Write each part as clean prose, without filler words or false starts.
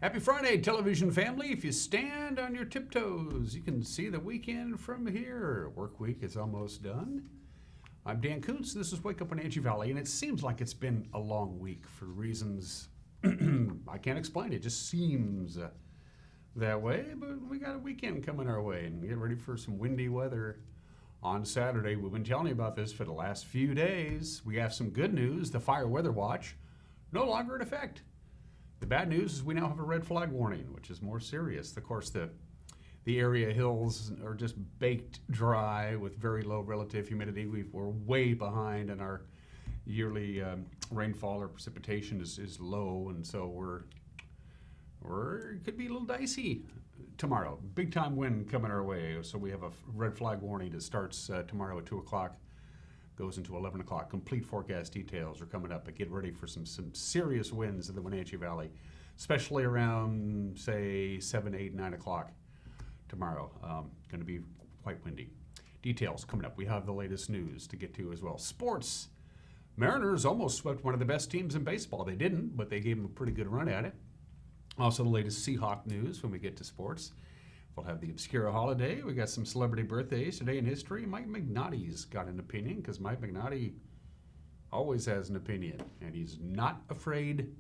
Happy Friday, television family. If you stand on your tiptoes, you can see the weekend from here. Work week is almost done. I'm Dan Kuntz. This is Wake Up Wenatchee Valley, and it seems like it's been a long week for reasons I can't explain. It just seems that way, but we got a weekend coming our way, and get ready for some windy weather on Saturday. We've been telling you about this for the last few days. We have some good news. The fire weather watch no longer in effect. The bad news is we now have a red flag warning, which is more serious. Of course, the area hills are just baked dry with very low relative humidity. We're way behind, and our yearly rainfall or precipitation is low, and so it could be a little dicey tomorrow. Big time wind coming our way, so we have a red flag warning that starts tomorrow at 2 o'clock. Goes into 11 o'clock. Complete forecast details are coming up, but get ready for some serious winds in the Wenatchee Valley, especially around, say, 7, 8, 9 o'clock tomorrow. Going to be quite windy. Details coming up. We have the latest news to get to as well. Sports. Mariners almost swept one of the best teams in baseball. They didn't, but they gave them a pretty good run at it. Also, the latest Seahawk news when we get to sports. We'll have the Obscura holiday. We got some celebrity birthdays today in history. Mike McNaughty's got an opinion because Mike McNaughty always has an opinion, and he's not afraid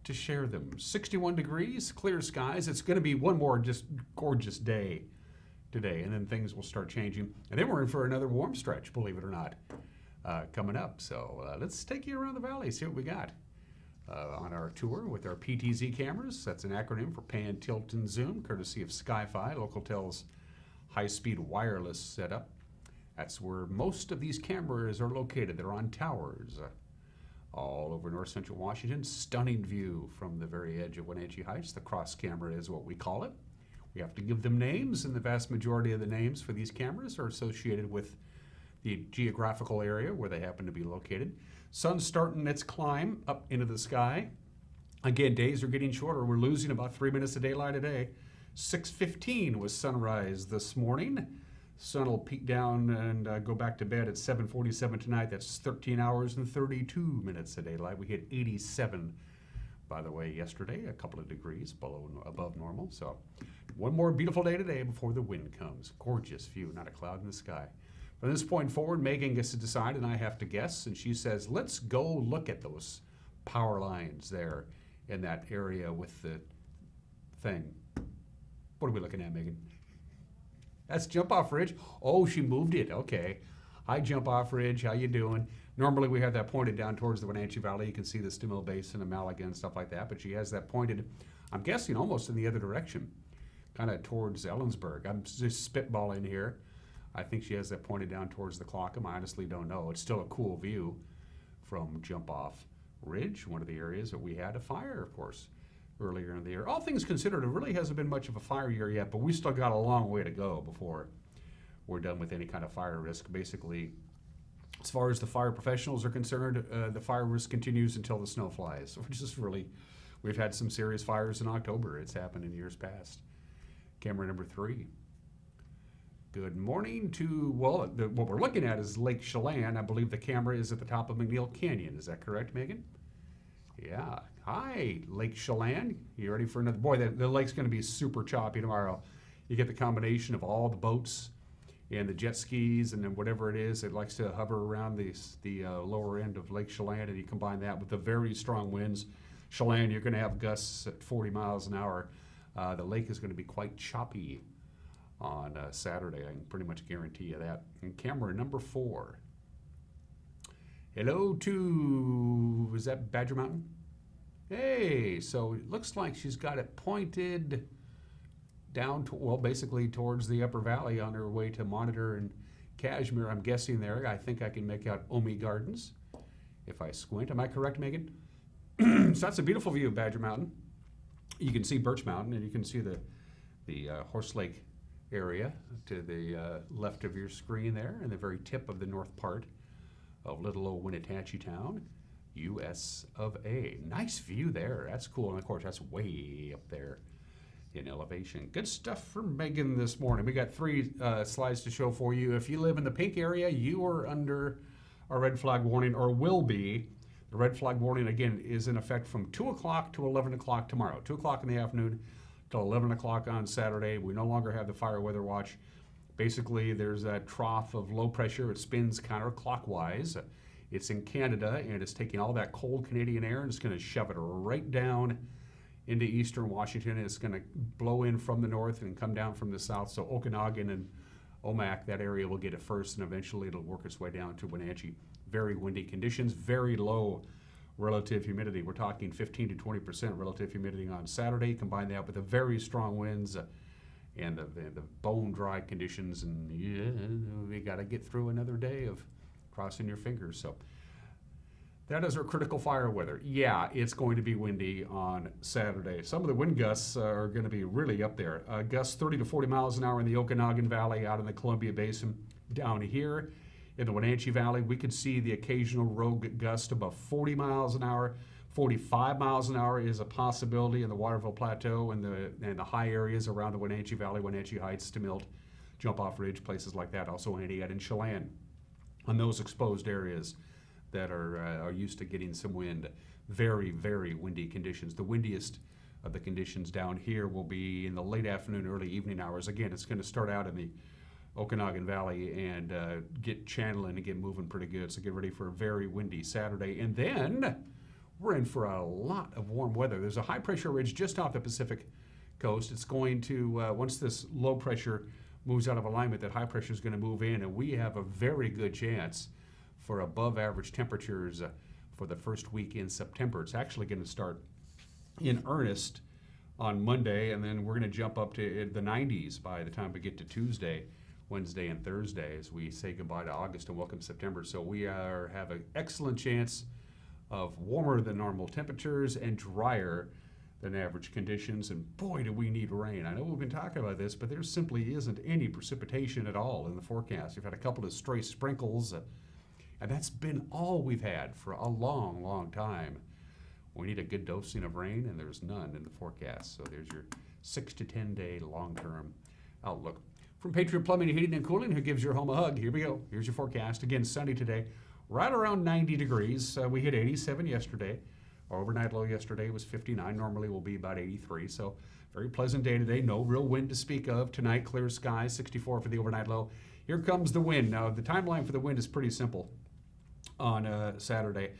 to share them. 61 degrees, clear skies. It's going to be one more just gorgeous day today, and then things will start changing. And then we're in for another warm stretch, believe it or not, coming up. So let's take you around the valley, see what we got. On our tour with our PTZ cameras. That's an acronym for Pan, Tilt, and Zoom, courtesy of Sky-Fi, Localtel's high-speed wireless setup. That's where most of these cameras are located. They're on towers all over north central Washington. Stunning view from the very edge of Wenatchee Heights. The cross camera is what we call it. We have to give them names, and the vast majority of the names for these cameras are associated with the geographical area where they happen to be located. Sun's starting its climb up into the sky. Again, days are getting shorter. We're losing about 3 minutes of daylight a day. 6:15 was sunrise this morning. Sun will peak down and go back to bed at 7:47 tonight. That's 13 hours and 32 minutes of daylight. We hit 87, by the way, yesterday, a couple of degrees above normal. So one more beautiful day today before the wind comes. Gorgeous view, not a cloud in the sky. From this point forward, Megan gets to decide, and I have to guess. And she says, let's go look at those power lines there in that area with the thing. What are we looking at, Megan? That's Jump Off Ridge. Oh, she moved it. Okay. Hi, Jump Off Ridge. How you doing? Normally, we have that pointed down towards the Wenatchee Valley. You can see the Stimmel Basin and Malaga and stuff like that. But she has that pointed, I'm guessing, almost in the other direction, kind of towards Ellensburg. I'm just spitballing here. I think she has that pointed down towards the Clockham. I honestly don't know. It's still a cool view from Jump Off Ridge, one of the areas that we had a fire, of course, earlier in the year. All things considered, it really hasn't been much of a fire year yet, but we still got a long way to go before we're done with any kind of fire risk. Basically, as far as the fire professionals are concerned, the fire risk continues until the snow flies, which is really, we've had some serious fires in October. It's happened in years past. Camera number 3. Good morning to, well, what we're looking at is Lake Chelan. I believe the camera is at the top of McNeil Canyon. Is that correct, Megan? Yeah. Hi, Lake Chelan. You ready for another? Boy, the lake's going to be super choppy tomorrow. You get the combination of all the boats and the jet skis and then whatever it is that likes to hover around the lower end of Lake Chelan, and you combine that with the very strong winds. Chelan, you're going to have gusts at 40 miles an hour. The lake is going to be quite choppy on Saturday. I can pretty much guarantee you that. And camera number 4. Hello to, is that Badger Mountain? Hey, so it looks like she's got it pointed down to, well, basically towards the upper valley on her way to Monitor and Cashmere. I'm guessing there. I think I can make out Omi Gardens if I squint. Am I correct, Megan? So that's a beautiful view of Badger Mountain. You can see Birch Mountain, and you can see the Horse Lake area to the left of your screen there, and the very tip of the north part of little old Wenatchee town, US of A. Nice view there. That's cool. And of course, that's way up there in elevation. Good stuff for Megan this morning. We got 3 slides to show for you. If you live in the pink area, you are under a red flag warning, or will be. The red flag warning, again, is in effect from 2 o'clock to 11 o'clock tomorrow. 2 o'clock in the afternoon till 11 o'clock on Saturday. We no longer have the fire weather watch. Basically, there's that trough of low pressure. It spins counterclockwise. It's in Canada, and it's taking all that cold Canadian air, and it's going to shove it right down into eastern Washington. It's going to blow in from the north and come down from the south. So Okanagan and Omak, that area will get it first, and eventually it'll work its way down to Wenatchee. Very windy conditions, very low relative humidity. We're talking 15 to 20% relative humidity on Saturday. Combine that with the very strong winds and the bone dry conditions, and we got to get through another day of crossing your fingers. So that is our critical fire weather. Yeah, it's going to be windy on Saturday. Some of the wind gusts are going to be really up there. Gusts 30 to 40 miles an hour in the Okanagan Valley, out in the Columbia Basin. Down here in the Wenatchee Valley, we could see the occasional rogue gust above 40 miles an hour. 45 miles an hour is a possibility in the Waterville Plateau and the high areas around the Wenatchee Valley, Wenatchee Heights, Stemilt, Jump Off Ridge, places like that. Also Aniat and Chelan on those exposed areas that are used to getting some wind. Very, very windy conditions. The windiest of the conditions down here will be in the late afternoon, early evening hours. Again, it's going to start out in the Okanagan Valley and get channeling and get moving pretty good. So get ready for a very windy Saturday. And then we're in for a lot of warm weather. There's a high pressure ridge just off the Pacific coast. It's going to, once this low pressure moves out of alignment, that high pressure is going to move in, and we have a very good chance for above average temperatures for the first week in September. It's actually going to start in earnest on Monday, and then we're going to jump up to the 90s by the time we get to Tuesday, Wednesday, and Thursday as we say goodbye to August and welcome September. So we have an excellent chance of warmer than normal temperatures and drier than average conditions. And boy, do we need rain. I know we've been talking about this, but there simply isn't any precipitation at all in the forecast. We've had a couple of stray sprinkles, and that's been all we've had for a long, long time. We need a good dosing of rain, and there's none in the forecast. So there's your 6 to 10 day long-term outlook. From Patriot Plumbing, Heating, and Cooling, who gives your home a hug, here we go. Here's your forecast. Again, sunny today, right around 90 degrees. We hit 87 yesterday. Our overnight low yesterday was 59. Normally will be about 83. So very pleasant day today. No real wind to speak of. Tonight, clear skies, 64 for the overnight low. Here comes the wind. Now, the timeline for the wind is pretty simple on Saturday.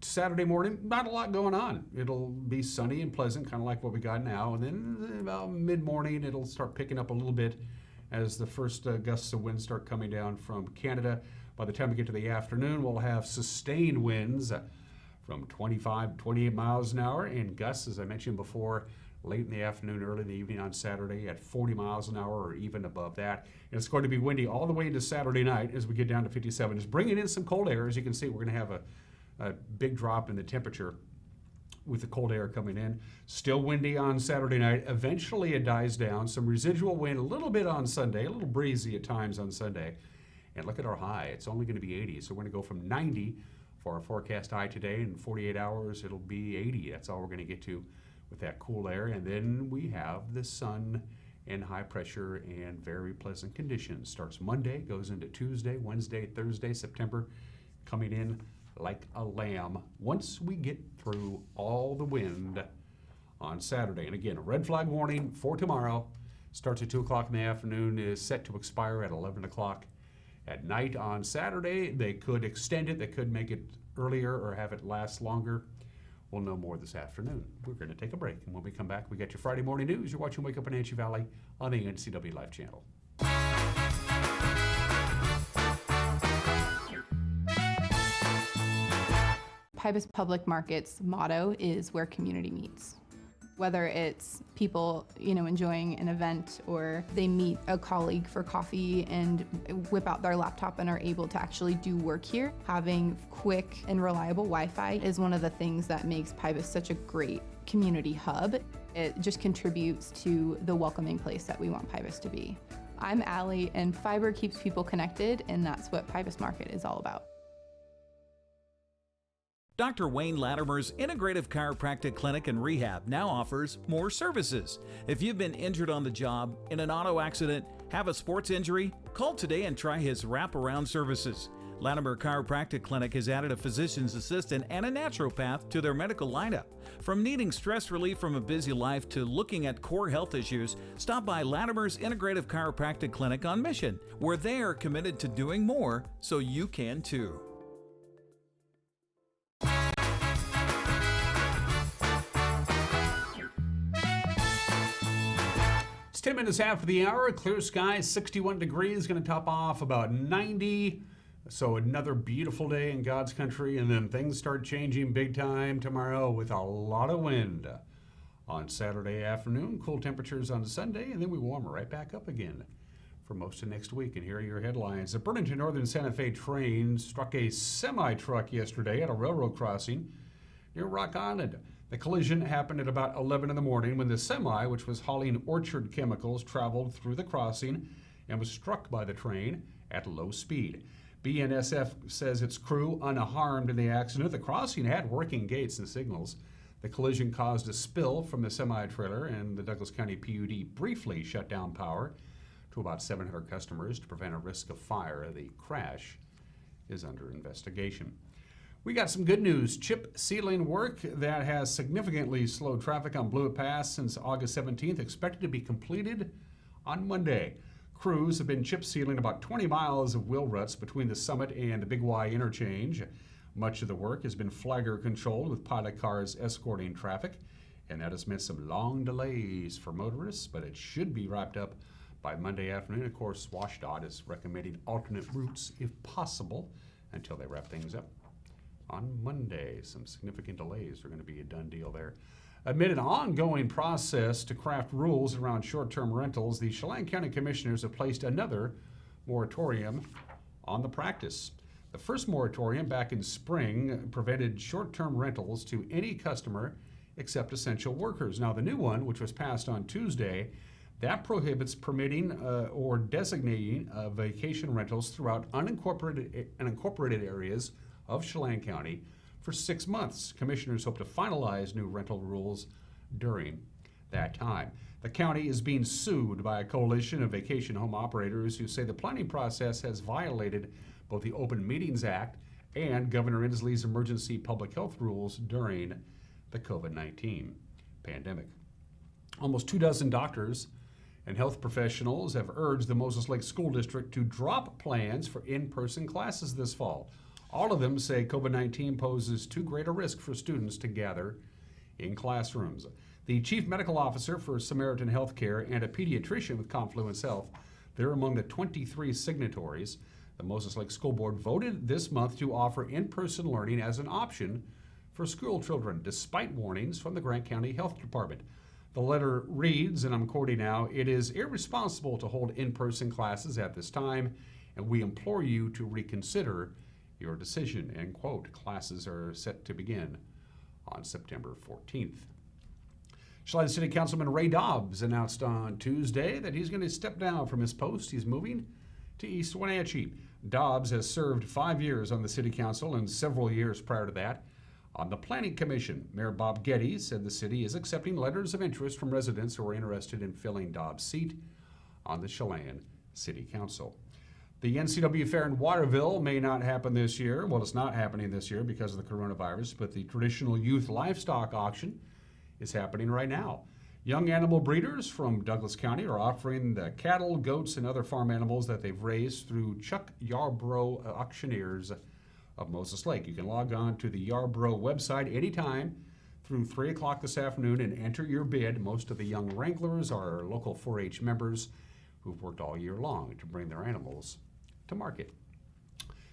Saturday morning, not a lot going on. It'll be sunny and pleasant, kind of like what we got now. And then about mid-morning, it'll start picking up a little bit as the first gusts of wind start coming down from Canada. By the time we get to the afternoon, we'll have sustained winds from 25 to 28 miles an hour, and gusts, as I mentioned before, late in the afternoon, early in the evening on Saturday at 40 miles an hour or even above that. And it's going to be windy all the way into Saturday night as we get down to 57. It's bringing in some cold air. As you can see, we're going to have a big drop in the temperature with the cold air coming in. Still windy on Saturday night. Eventually it dies down. Some residual wind a little bit on Sunday, a little breezy at times on Sunday. And look at our high. It's only going to be 80. So we're going to go from 90 for our forecast high today. In 48 hours, it'll be 80. That's all we're going to get to with that cool air. And then we have the sun and high pressure and very pleasant conditions. Starts Monday, goes into Tuesday, Wednesday, Thursday, September, coming in like a lamb once we get through all the wind on Saturday. And again, a red flag warning for tomorrow. Starts at 2 o'clock in the afternoon, is set to expire at 11 o'clock at night on Saturday. They could extend it, they could make it earlier or have it last longer. We'll know more this afternoon. We're going to take a break, and when we come back, we got your Friday morning news. You're watching Wake Up Wenatchee Valley on the NCW Live channel. Pybus Public Market's motto is where community meets. Whether it's people, enjoying an event, or they meet a colleague for coffee and whip out their laptop and are able to actually do work here, having quick and reliable Wi-Fi is one of the things that makes Pybus such a great community hub. It just contributes to the welcoming place that we want Pybus to be. I'm Allie, and fiber keeps people connected, and that's what Pybus Market is all about. Dr. Wayne Latimer's Integrative Chiropractic Clinic and Rehab now offers more services. If you've been injured on the job, in an auto accident, have a sports injury, call today and try his wraparound services. Latimer Chiropractic Clinic has added a physician's assistant and a naturopath to their medical lineup. From needing stress relief from a busy life to looking at core health issues, stop by Latimer's Integrative Chiropractic Clinic on Mission, where they are committed to doing more so you can too. It's 10 minutes after the hour. Clear skies, 61 degrees, going to top off about 90. So another beautiful day in God's country, and then things start changing big time tomorrow with a lot of wind. On Saturday afternoon, cool temperatures on Sunday, and then we warm right back up again for most of next week. And here are your headlines. A Burlington Northern Santa Fe train struck a semi-truck yesterday at a railroad crossing near Rock Island. The collision happened at about 11 in the morning when the semi, which was hauling orchard chemicals, traveled through the crossing and was struck by the train at low speed. BNSF says its crew unharmed in the accident. The crossing had working gates and signals. The collision caused a spill from the semi-trailer, and the Douglas County PUD briefly shut down power to about 700 customers to prevent a risk of fire. The crash is under investigation. We got some good news. Chip sealing work that has significantly slowed traffic on Blewett Pass since August 17th expected to be completed on Monday. Crews have been chip sealing about 20 miles of wheel ruts between the Summit and the Big Y interchange. Much of the work has been flagger controlled with pilot cars escorting traffic, and that has meant some long delays for motorists, but it should be wrapped up by Monday afternoon. Of course, WashDOT is recommending alternate routes if possible until they wrap things up on Monday. Some significant delays are going to be a done deal there. Amid an ongoing process to craft rules around short-term rentals, the Chelan County Commissioners have placed another moratorium on the practice. The first moratorium back in spring prevented short-term rentals to any customer except essential workers. Now the new one, which was passed on Tuesday, that prohibits permitting or designating vacation rentals throughout unincorporated areas of Chelan County for 6 months. Commissioners hope to finalize new rental rules during that time. The county is being sued by a coalition of vacation home operators who say the planning process has violated both the Open Meetings Act and Governor Inslee's emergency public health rules during the COVID-19 pandemic. Almost 24 doctors and health professionals have urged the Moses Lake School District to drop plans for in-person classes this fall. All of them say COVID-19 poses too great a risk for students to gather in classrooms. The chief medical officer for Samaritan Healthcare and a pediatrician with Confluence Health, they're among the 23 signatories. The Moses Lake School Board voted this month to offer in-person learning as an option for school children, despite warnings from the Grant County Health Department. The letter reads, and I'm quoting now, "It is irresponsible to hold in-person classes at this time, and we implore you to reconsider your decision," end quote. Classes are set to begin on September 14th. Chelan City Councilman Ray Dobbs announced on Tuesday that he's going to step down from his post. He's moving to East Wenatchee. Dobbs has served 5 years on the City Council and several years prior to that on the Planning Commission. Mayor Bob Getty said the city is accepting letters of interest from residents who are interested in filling Dobbs' seat on the Chelan City Council. The NCW Fair in Waterville may not happen this year. Well, it's not happening this year because of the coronavirus, but the traditional youth livestock auction is happening right now. Young animal breeders from Douglas County are offering the cattle, goats, and other farm animals that they've raised through Chuck Yarbrough Auctioneers of Moses Lake. You can log on to the Yarbrough website anytime through 3 o'clock this afternoon and enter your bid. Most of the young wranglers are local 4-H members who've worked all year long to bring their animals to market.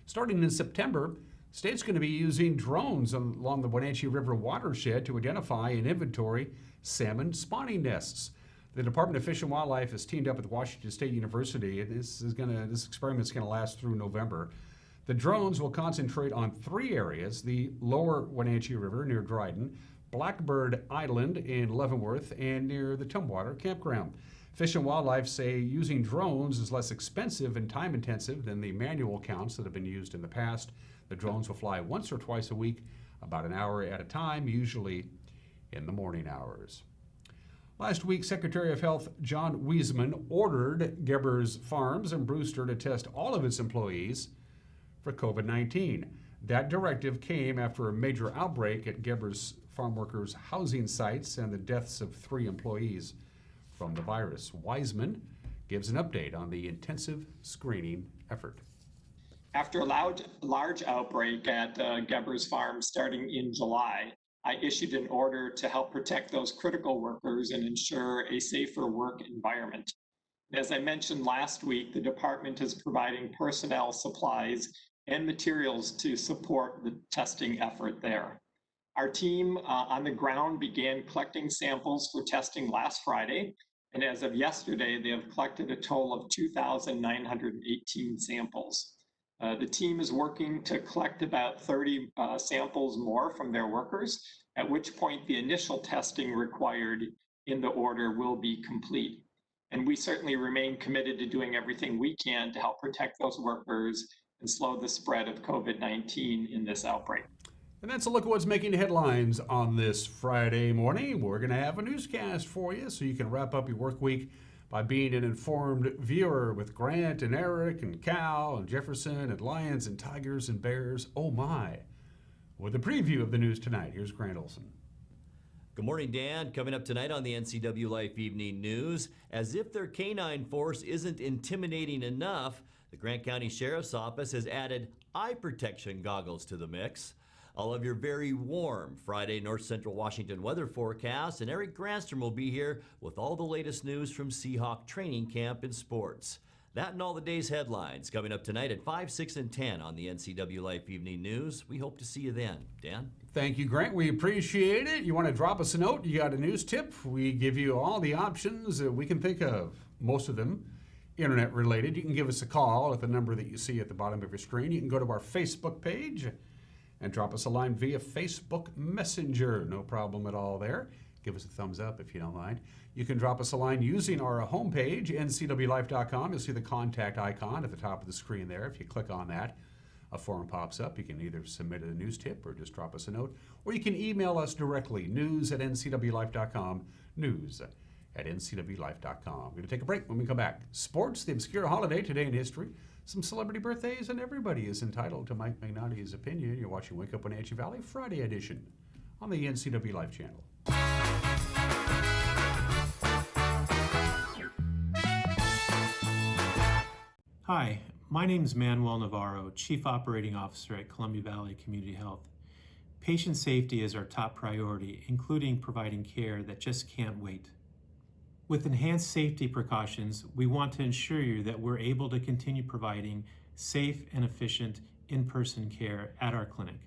Starting in September, the state's going to be using drones along the Wenatchee River watershed to identify and inventory salmon spawning nests. The Department of Fish and Wildlife has teamed up with Washington State University, and this experiment's going to last through November. The drones will concentrate on 3 areas: the lower Wenatchee River near Dryden, Blackbird Island in Leavenworth, and near the Tumwater Campground. Fish and Wildlife say using drones is less expensive and time intensive than the manual counts that have been used in the past. The drones will fly once or twice a week, about an hour at a time, usually in the morning hours. Last week, Secretary of Health John Wiesman ordered Gebbers Farms in Brewster to test all of its employees for COVID-19. That directive came after a major outbreak at Geber's farm workers' housing sites and the deaths of 3 employees from the virus. Wiseman gives an update on the intensive screening effort. After a large outbreak at Geber's farm starting in July, I issued an order to help protect those critical workers and ensure a safer work environment. As I mentioned last week, the department is providing personnel, supplies, and materials to support the testing effort there. Our team on the ground began collecting samples for testing last Friday, and as of yesterday, they have collected a total of 2,918 samples. The team is working to collect about 30 samples more from their workers, at which point the initial testing required in the order will be complete. And we certainly remain committed to doing everything we can to help protect those workers and slow the spread of COVID-19 in this outbreak. And that's a look at what's making headlines on this Friday morning. We're going to have a newscast for you so you can wrap up your work week by being an informed viewer with Grant and Eric and Cal and Jefferson and Lions and Tigers and Bears. Oh my. With a preview of the news tonight, here's Grant Olson. Good morning, Dan. Coming up tonight on the NCW Life Evening News, as if their canine force isn't intimidating enough, the Grant County Sheriff's Office has added eye protection goggles to the mix. I'll have your very warm Friday North Central Washington weather forecast, and Eric Granstrom will be here with all the latest news from Seahawk training camp and sports. That and all the day's headlines coming up tonight at 5, 6, and 10 on the NCW Life Evening News. We hope to see you then. Dan? Thank you, Grant. We appreciate it. You want to drop us a note? You got a news tip? We give you all the options that we can think of, most of them internet related. You can give us a call at the number that you see at the bottom of your screen. You can go to our Facebook page and drop us a line via Facebook Messenger. No problem at all there. Give us a thumbs up if you don't mind. You can drop us a line using our homepage, ncwlife.com. You'll see the contact icon at the top of the screen there. If you click on that, a form pops up. You can either submit a news tip or just drop us a note, or you can email us directly, news@ncwlife.com, news@ncwlife.com. We're going to take a break. When we come back, sports, the obscure holiday, today in history, some celebrity birthdays, and everybody is entitled to Mike Magnotti's opinion. You're watching Wake Up Wenatchee Valley, Friday edition on the NCW Life channel. Hi, my name is Manuel Navarro, Chief Operating Officer at Columbia Valley Community Health. Patient safety is our top priority, including providing care that just can't wait. With enhanced safety precautions, we want to ensure you that we're able to continue providing safe and efficient in-person care at our clinic.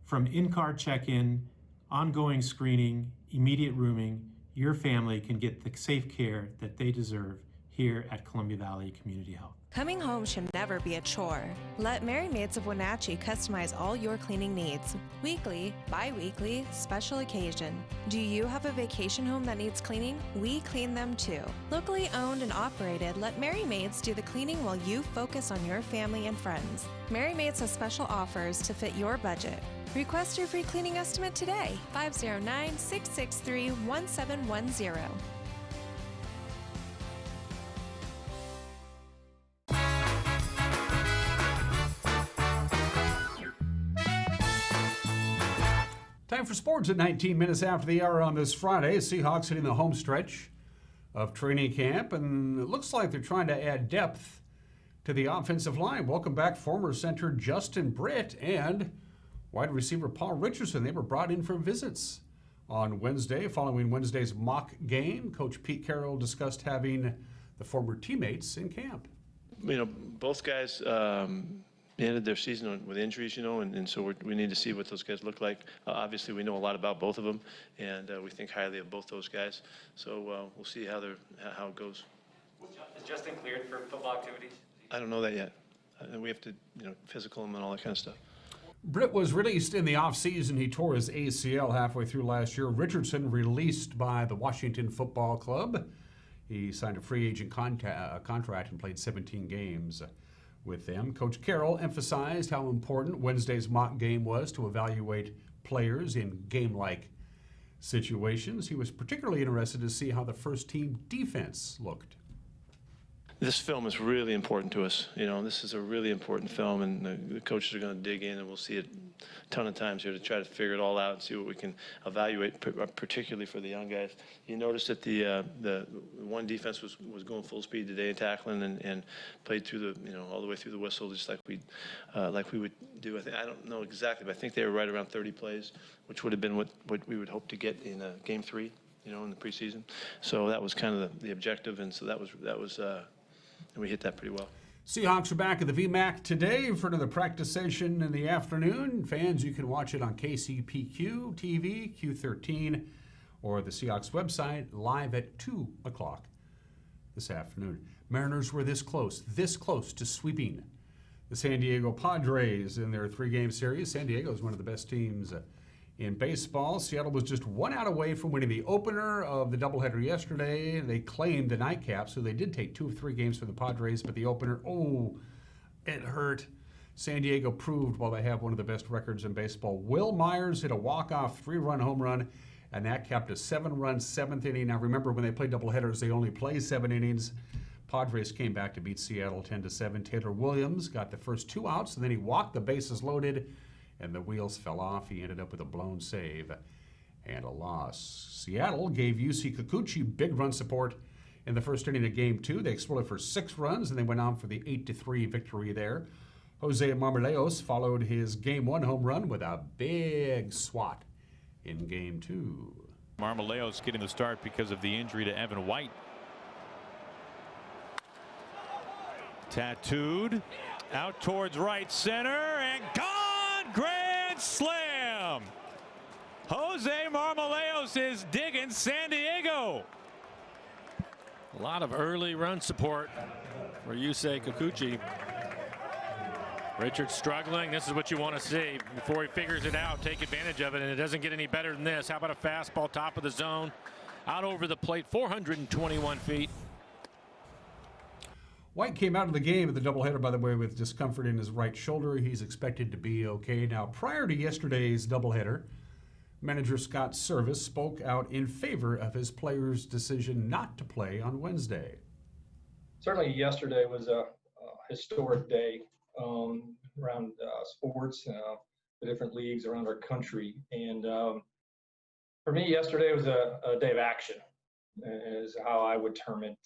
From in-car check-in, ongoing screening, immediate rooming, your family can get the safe care that they deserve here at Columbia Valley Community Health. Coming home should never be a chore. Let Mary Maids of Wenatchee customize all your cleaning needs. Weekly, bi-weekly, special occasion. Do you have a vacation home that needs cleaning? We clean them too. Locally owned and operated, let Mary Maids do the cleaning while you focus on your family and friends. Mary Maids has special offers to fit your budget. Request your free cleaning estimate today. 509-663-1710. Time for sports at 19 minutes after the hour on this Friday. Seahawks hitting the home stretch of training camp, and it looks like they're trying to add depth to the offensive line. Welcome back former center Justin Britt and wide receiver Paul Richardson. They were brought in for visits on Wednesday. Following Wednesday's mock game, Coach Pete Carroll discussed having the former teammates in camp. You know, both guys ended their season with injuries, you know, and so we need to see what those guys look like. Obviously, we know a lot about both of them, and we think highly of both those guys. So we'll see how it goes. Is Justin cleared for football activities? I don't know that yet. We have to, physical him and all that kind of stuff. Britt was released in the offseason. He tore his ACL halfway through last year. Richardson released by the Washington Football Club. He signed a free agent contract and played 17 games with them. Coach Carroll emphasized how important Wednesday's mock game was to evaluate players in game-like situations. He was particularly interested to see how the first team defense looked. this film is really important to us. You know, this is a really important film, and the coaches are going to dig in, and we'll see it a ton of times here to try to figure it all out and see what we can evaluate, particularly for the young guys. You noticed that the one defense was going full speed today in tackling and played through all the way through the whistle, just like we would do. I don't know exactly, but I think they were right around 30 plays, which would have been what we would hope to get in game 3, in the preseason. So that was kind of the objective, and so that was and we hit that pretty well. Seahawks are back at the VMAC today for another practice session in the afternoon. Fans, you can watch it on KCPQ TV, Q13, or the Seahawks website live at 2 o'clock this afternoon. Mariners were this close to sweeping the San Diego Padres in their 3-game series. San Diego is one of the best teams in baseball. Seattle was just 1 out away from winning the opener of the doubleheader yesterday. They claimed the nightcap, so they did take 2 of 3 games for the Padres, but the opener, it hurt. San Diego proved while they have one of the best records in baseball. Will Myers hit a walk-off 3-run home run, and that capped a 7-run 7th inning. Now remember, when they play doubleheaders, they only play 7 innings. Padres came back to beat Seattle 10-7. Taylor Williams got the first 2 outs, and then he walked, the bases loaded, and the wheels fell off. He ended up with a blown save and a loss. Seattle gave UC Kikuchi big run support in the first inning of Game 2. They exploded for 6 runs, and they went on for the 8-3 victory there. Jose Marmoleos followed his Game 1 home run with a big swat in Game 2. Marmoleos getting the start because of the injury to Evan White. Tattooed out towards right center and gone! Grand slam! Jose Marmoleos is digging San Diego. A lot of early run support for Yusei Kikuchi. Richard struggling. This is what you want to see before he figures it out. Take advantage of it, and it doesn't get any better than this. How about a fastball top of the zone, out over the plate, 421 feet. White came out of the game at the doubleheader, by the way, with discomfort in his right shoulder. He's expected to be okay. Now, prior to yesterday's doubleheader, manager Scott Service spoke out in favor of his players' decision not to play on Wednesday. Certainly yesterday was a historic day around sports, the different leagues around our country. And for me, yesterday was a day of action, is how I would term it.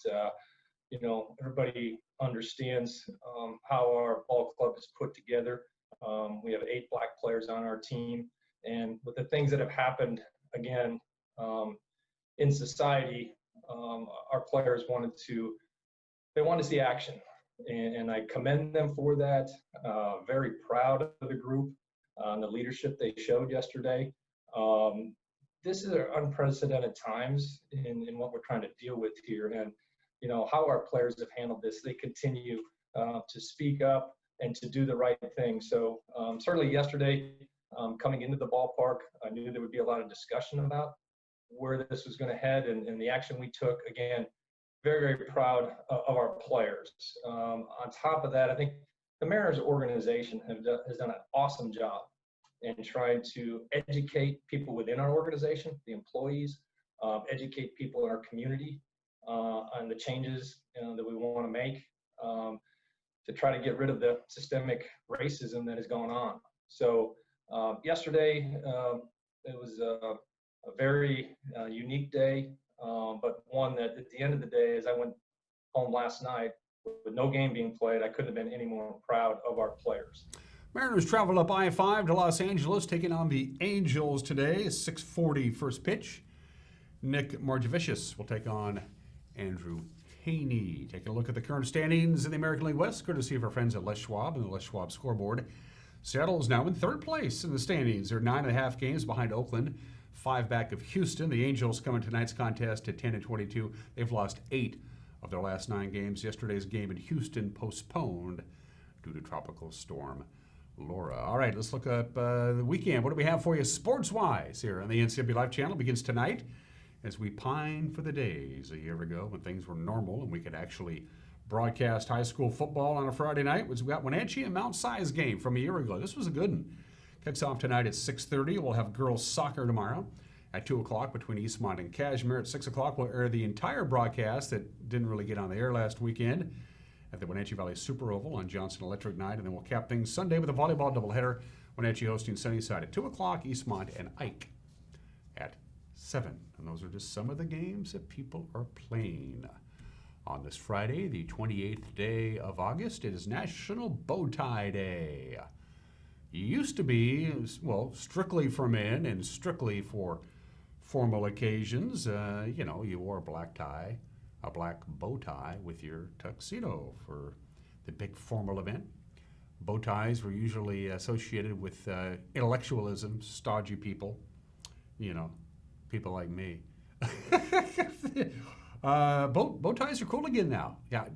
Everybody understands how our ball club is put together. We have 8 black players on our team, and with the things that have happened again in society, our players wanted to see action, and I commend them for that. Very proud of the group and the leadership they showed yesterday. This is unprecedented times in what we're trying to deal with here, and how our players have handled this. They continue to speak up and to do the right thing. So certainly yesterday, coming into the ballpark, I knew there would be a lot of discussion about where this was going to head and the action we took. Again, very, very proud of our players. On top of that, I think the Mariners organization has done an awesome job in trying to educate people within our organization, the employees, educate people in our community on the changes that we want to make to try to get rid of the systemic racism that is going on. So yesterday, it was a very unique day, but one that at the end of the day, as I went home last night, with no game being played, I couldn't have been any more proud of our players. Mariners travel up I-5 to Los Angeles, taking on the Angels today. 6:40 first pitch. Nick Margevicius will take on Andrew Haney. Taking a look at the current standings in the American League West, courtesy of our friends at Les Schwab and the Les Schwab scoreboard. Seattle is now in 3rd place in the standings. They're 9.5 games behind Oakland, 5 back of Houston. The Angels come in tonight's contest at 10-22. They've lost 8 of their last 9 games. Yesterday's game in Houston postponed due to Tropical Storm Laura. All right, let's look up the weekend. What do we have for you sports-wise here on the NCW Live channel? It begins tonight as we pine for the days a year ago when things were normal and we could actually broadcast high school football on a Friday night. We got Wenatchee and Mount Si's game from a year ago. This was a good one. Kicks off tonight at 6:30. We'll have girls soccer tomorrow At 2 o'clock between Eastmont and Cashmere. At 6 o'clock, we'll air the entire broadcast that didn't really get on the air last weekend at the Wenatchee Valley Super Oval on Johnson Electric Night. And then we'll cap things Sunday with a volleyball doubleheader. Wenatchee hosting Sunnyside at 2 o'clock, Eastmont and Ike at 7. And those are just some of the games that people are playing. On this Friday, the 28th day of August, it is National Bow Tie Day. It used to be, well, strictly for men and strictly for formal occasions. You wore a black tie, a black bow tie with your tuxedo for the big formal event. Bow ties were usually associated with intellectualism, stodgy people, people like me. Bow ties are cool again now. Yeah,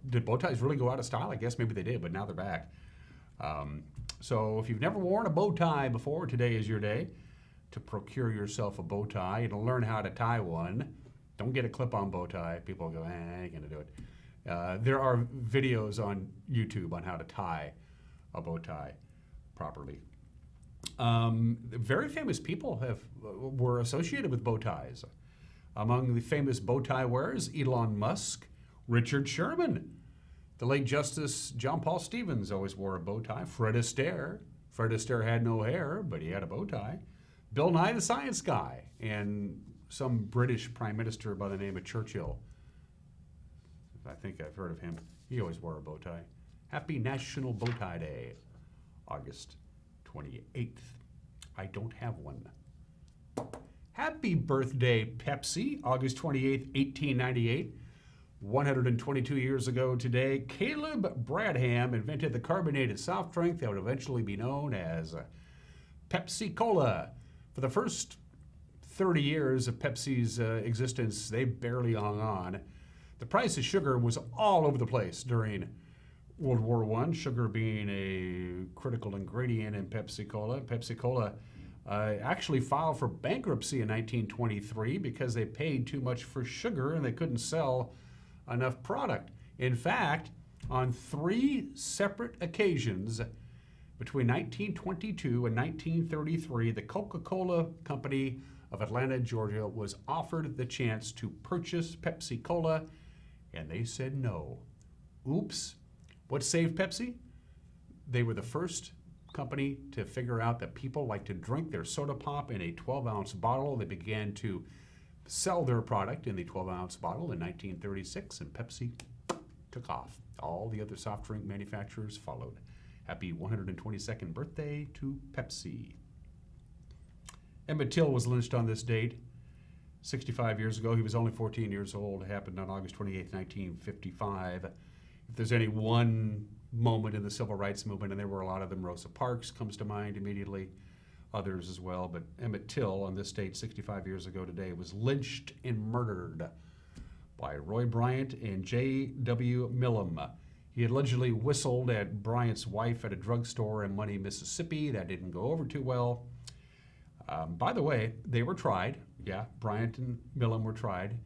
did bow ties really go out of style? I guess maybe they did, but now they're back. So if you've never worn a bow tie before, today is your day to procure yourself a bow tie and to learn how to tie one. Don't get a clip-on bow tie. People go, I ain't gonna do it. There are videos on YouTube on how to tie a bow tie properly. Very famous people were associated with bow ties. Among the famous bow tie wearers, Elon Musk, Richard Sherman. The late Justice John Paul Stevens always wore a bow tie. Fred Astaire. Fred Astaire had no hair, but he had a bow tie. Bill Nye the Science Guy, and some British Prime Minister by the name of Churchill. I think I've heard of him. He always wore a bow tie. Happy National Bow Tie Day, August 28th. I don't have one. Happy birthday, Pepsi, August 28th, 1898. 122 years ago today, Caleb Bradham invented the carbonated soft drink that would eventually be known as Pepsi Cola. For the first 30 years of Pepsi's existence, they barely hung on. The price of sugar was all over the place during World War I, sugar being a critical ingredient in Pepsi Cola. Pepsi Cola actually filed for bankruptcy in 1923 because they paid too much for sugar and they couldn't sell enough product. In fact, on 3 separate occasions between 1922 and 1933, the Coca-Cola Company of Atlanta, Georgia, was offered the chance to purchase Pepsi Cola, and they said no. Oops. What saved Pepsi? They were the first company to figure out that people like to drink their soda pop in a 12-ounce bottle. They began to sell their product in the 12-ounce bottle in 1936, and Pepsi took off. All the other soft drink manufacturers followed. Happy 122nd birthday to Pepsi. Emmett Till was lynched on this date 65 years ago. He was only 14 years old. It happened on August 28, 1955. If there's any one moment in the civil rights movement, and there were a lot of them, Rosa Parks comes to mind immediately, others as well, but Emmett Till on this date 65 years ago today was lynched and murdered by Roy Bryant and J.W. Millam. He had allegedly whistled at Bryant's wife at a drugstore in Money, Mississippi. That didn't go over too well. By the way, they were tried. Yeah, Bryant and Millam were tried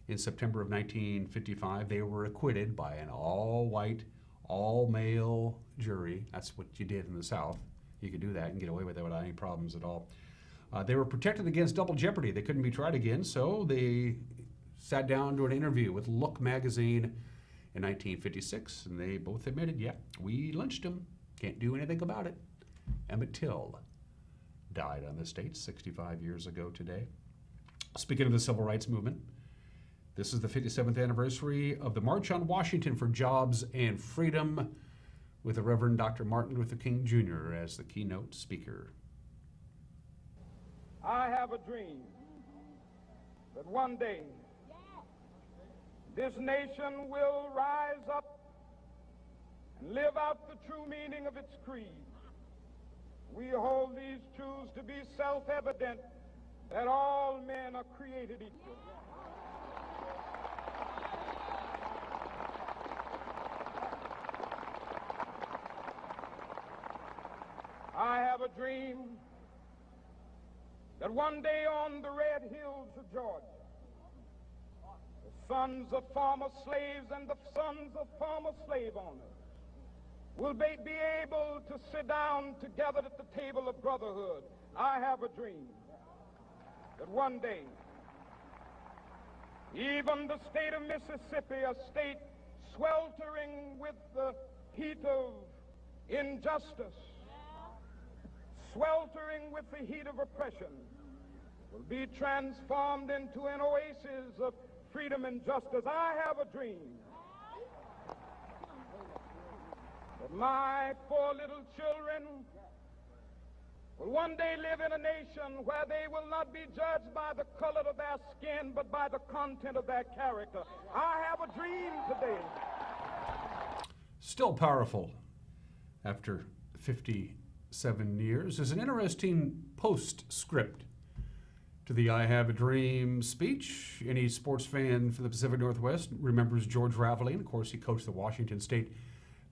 in September of 1955. They were acquitted by an all-white, all-male jury. That's what you did in the South. You could do that and get away with it without any problems at all. They were protected against double jeopardy. They couldn't be tried again, so they sat down to an interview with Look magazine in 1956, and they both admitted, yeah, we lynched him. Can't do anything about it. Emmett Till died on this date 65 years ago today. Speaking of the civil rights movement, this is the 57th anniversary of the March on Washington for Jobs and Freedom, with the Reverend Dr. Martin Luther King Jr. as the keynote speaker. I have a dream that one day this nation will rise up and live out the true meaning of its creed. We hold these truths to be self-evident, that all men are created equal. I have a dream that one day on the red hills of Georgia, the sons of former slaves and the sons of former slave owners will be able to sit down together at the table of brotherhood. I have a dream that one day, even the state of Mississippi, a state sweltering with the heat of injustice, sweltering with the heat of oppression, will be transformed into an oasis of freedom and justice. I have a dream that my 4 little children will one day live in a nation where they will not be judged by the color of their skin, but by the content of their character. I have a dream today. Still powerful after 57 years. There's an interesting postscript to the I Have a Dream speech. Any sports fan from the Pacific Northwest remembers George Raveling. Of course, he coached the Washington State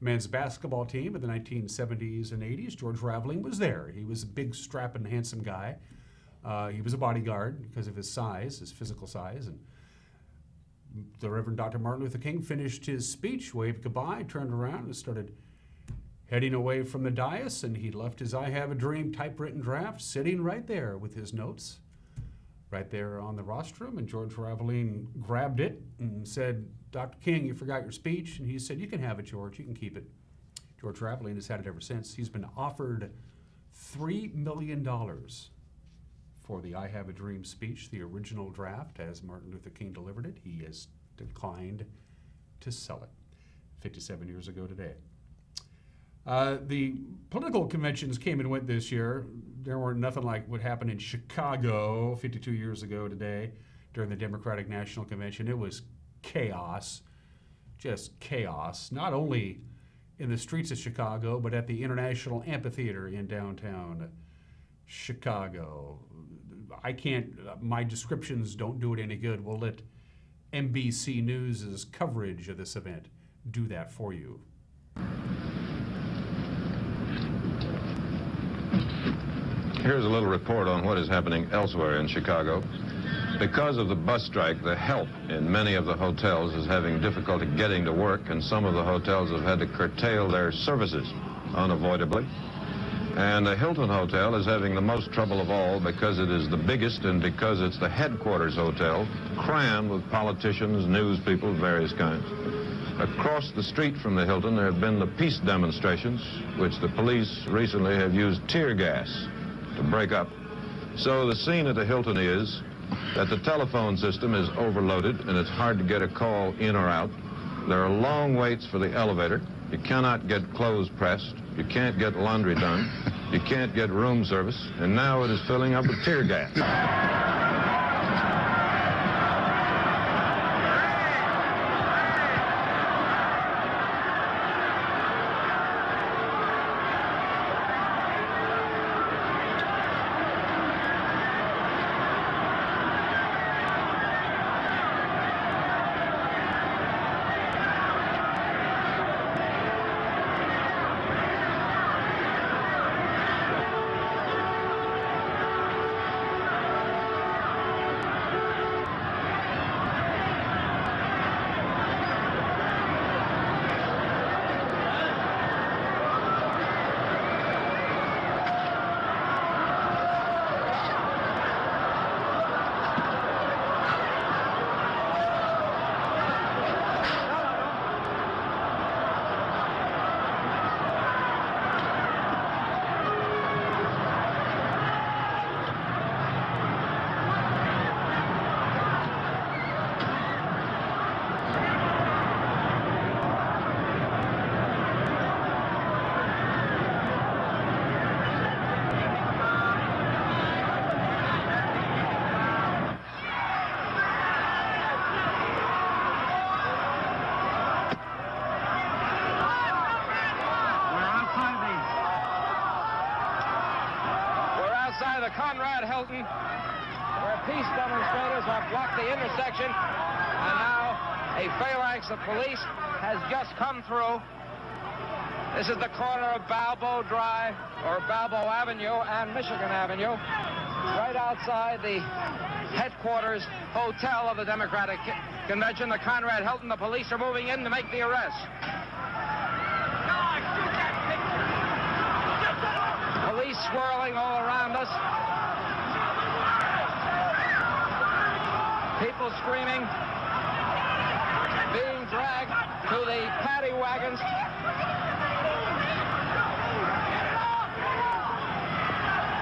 men's basketball team in the 1970s and 80s. George Raveling was there. He was a big, strapping, handsome guy. He was a bodyguard because of his size, his physical size. And the Reverend Dr. Martin Luther King finished his speech, waved goodbye, turned around, and started heading away from the dais. And he left his I Have a Dream typewritten draft sitting right there with his notes, right there on the rostrum. And George Raveling grabbed it and said, "Dr. King, you forgot your speech." And he said, "You can have it, George. You can keep it." George Raveling has had it ever since. He's been offered $3 million for the I Have a Dream speech, the original draft, as Martin Luther King delivered it. He has declined to sell it 57 years ago today. The political conventions came and went this year. There weren't nothing like what happened in Chicago 52 years ago today during the Democratic National Convention. It was chaos, just chaos, not only in the streets of Chicago, but at the International Amphitheater in downtown Chicago. My descriptions don't do it any good. We'll let NBC News' coverage of this event do that for you. Here's a little report on what is happening elsewhere in Chicago. Because of the bus strike, the help in many of the hotels is having difficulty getting to work, and some of the hotels have had to curtail their services unavoidably. And the Hilton Hotel is having the most trouble of all because it is the biggest and because it's the headquarters hotel, crammed with politicians, news people of various kinds. Across the street from the Hilton, there have been the peace demonstrations, which the police recently have used tear gas to break up. So the scene at the Hilton is that the telephone system is overloaded and it's hard to get a call in or out. There are long waits for the elevator. You cannot get clothes pressed. You can't get laundry done. You can't get room service. And now it is filling up with tear gas. Where peace demonstrators have blocked the intersection, and now a phalanx of police has just come through. This is the corner of Balboa Drive, or Balboa Avenue and Michigan Avenue, right outside the headquarters hotel of the Democratic Convention, the Conrad Hilton. The police are moving in to make the arrest. Police swirling all around us. People screaming, being dragged to the paddy wagons.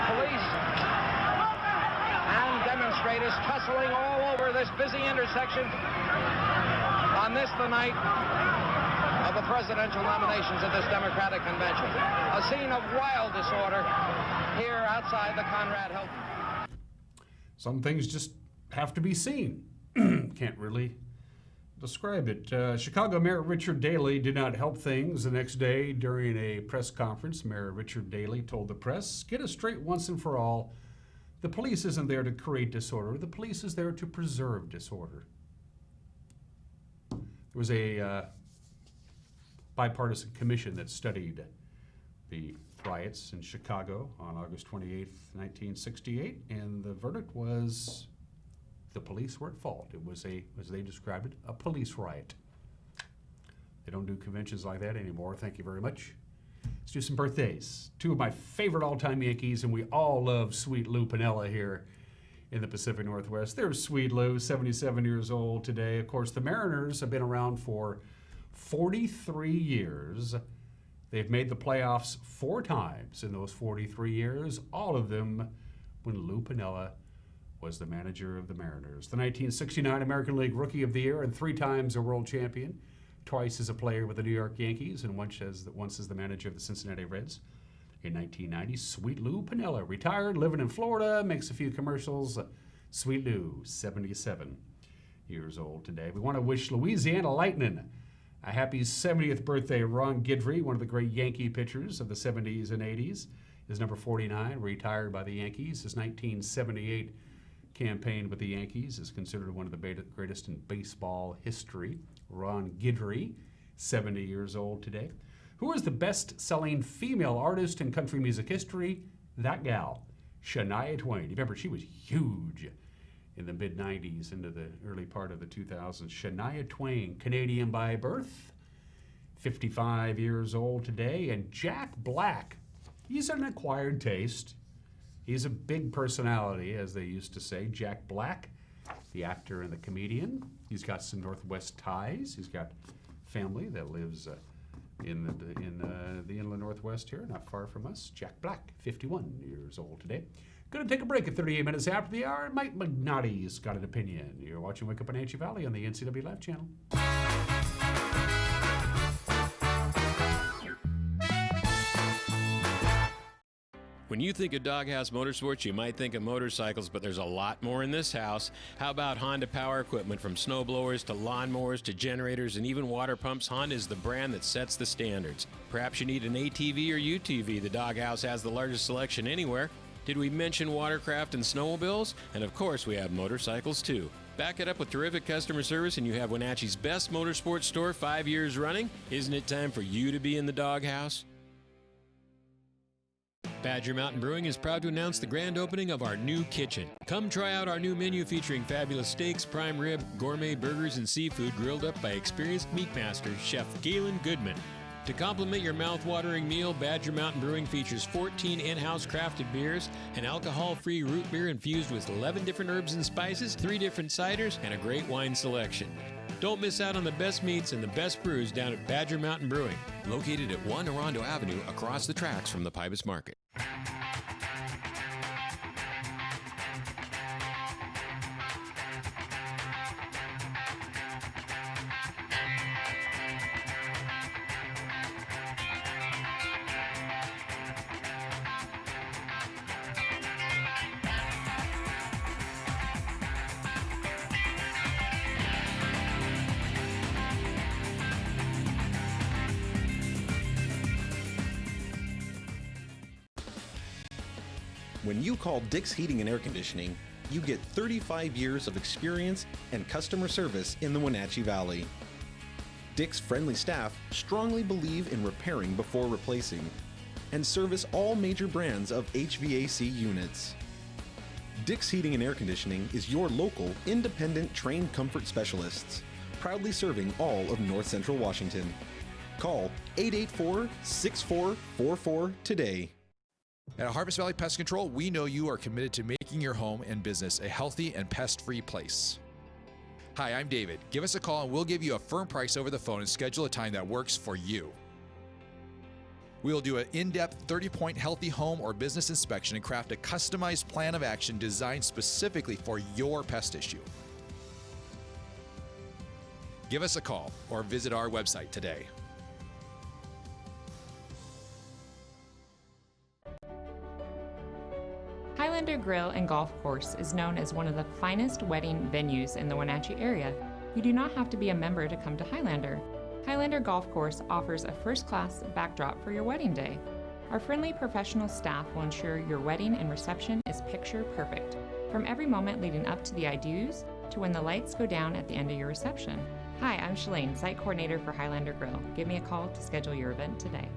Police and demonstrators tussling all over this busy intersection on this, the night of the presidential nominations of this Democratic convention. A scene of wild disorder here outside the Conrad Hilton. Some things just have to be seen. Can't really describe it. Chicago Mayor Richard Daley did not help things the next day during a press conference. Mayor Richard Daley told the press, "Get it straight once and for all. The police isn't there to create disorder. The police is there to preserve disorder." There was a bipartisan commission that studied the riots in Chicago on August 28th, 1968, and the verdict was the police were at fault. It was as they described it, a police riot. They don't do conventions like that anymore. Thank you very much. Let's do some birthdays. Two of my favorite all-time Yankees, and we all love Sweet Lou Piniella here in the Pacific Northwest. There's Sweet Lou, 77 years old today. Of course, the Mariners have been around for 43 years. They've made the playoffs 4 times in those 43 years, all of them when Lou Piniella was the manager of the Mariners. The 1969 American League Rookie of the Year and 3 times a world champion, twice as a player with the New York Yankees and once as the manager of the Cincinnati Reds. In 1990, Sweet Lou Piniella retired, living in Florida, makes a few commercials. Sweet Lou, 77 years old today. We want to wish Louisiana Lightning a happy 70th birthday. Ron Guidry, one of the great Yankee pitchers of the 70s and 80s, is number 49, retired by the Yankees. His 1978 campaign with the Yankees is considered one of the greatest in baseball history. Ron Guidry, 70 years old today. Who is the best-selling female artist in country music history? That gal, Shania Twain. You remember, she was huge in the mid-90s into the early part of the 2000s. Shania Twain, Canadian by birth, 55 years old today. And Jack Black, he's an acquired taste. He's a big personality, as they used to say. Jack Black, the actor and the comedian. He's got some Northwest ties. He's got family that lives in the inland Northwest here, not far from us. Jack Black, 51 years old today. Going to take a break at 38 minutes after the hour. Mike McNaughty's got an opinion. You're watching Wake Up in Wenatchee Valley on the NCW Live channel. When you think of Doghouse Motorsports, you might think of motorcycles, but there's a lot more in this house. How about Honda power equipment? From snowblowers to lawnmowers to generators and even water pumps, Honda is the brand that sets the standards. Perhaps you need an ATV or UTV. The Doghouse has the largest selection anywhere. Did we mention watercraft and snowmobiles? And of course, we have motorcycles too. Back it up with terrific customer service and you have Wenatchee's best motorsports store 5 years running. Isn't it time for you to be in the Doghouse? Badger Mountain Brewing is proud to announce the grand opening of our new kitchen. Come try out our new menu featuring fabulous steaks, prime rib, gourmet burgers, and seafood grilled up by experienced meat master, Chef Galen Goodman. To complement your mouth-watering meal, Badger Mountain Brewing features 14 in-house crafted beers, an alcohol-free root beer infused with 11 different herbs and spices, 3 different ciders, and a great wine selection. Don't miss out on the best meats and the best brews down at Badger Mountain Brewing, located at 1 Orondo Avenue across the tracks from the Pybus Market. When you call Dick's Heating and Air Conditioning, you get 35 years of experience and customer service in the Wenatchee Valley. Dick's friendly staff strongly believe in repairing before replacing and service all major brands of HVAC units. Dick's Heating and Air Conditioning is your local, independent, trained comfort specialists, proudly serving all of North Central Washington. Call 884-6444 today. At Harvest Valley Pest Control, we know you are committed to making your home and business a healthy and pest-free place. Hi, I'm David. Give us a call and we'll give you a firm price over the phone and schedule a time that works for you. We'll do an in-depth 30-point healthy home or business inspection and craft a customized plan of action designed specifically for your pest issue. Give us a call or visit our website today. Highlander Grill and Golf Course is known as one of the finest wedding venues in the Wenatchee area. You do not have to be a member to come to Highlander. Highlander Golf Course offers a first-class backdrop for your wedding day. Our friendly professional staff will ensure your wedding and reception is picture perfect, from every moment leading up to the I do's to when the lights go down at the end of your reception. Hi, I'm Shalane, site coordinator for Highlander Grill. Give me a call to schedule your event today.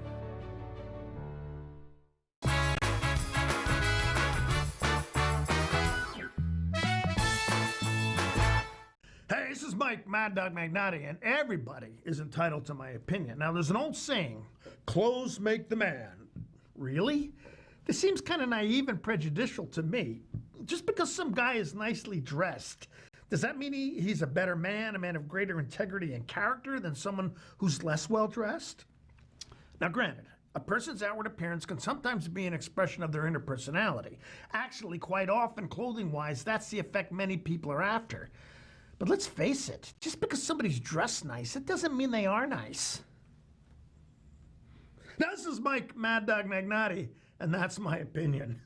Hey, this is Mike, Mad Dog Magnati, and everybody is entitled to my opinion. Now, there's an old saying, clothes make the man. Really? This seems kind of naive and prejudicial to me. Just because some guy is nicely dressed, does that mean he's a better man, a man of greater integrity and character than someone who's less well-dressed? Now, granted, a person's outward appearance can sometimes be an expression of their inner personality. Actually, quite often, clothing-wise, that's the effect many people are after. But let's face it, just because somebody's dressed nice, it doesn't mean they are nice. Now, this is Mike, Mad Dog Magnati, and that's my opinion.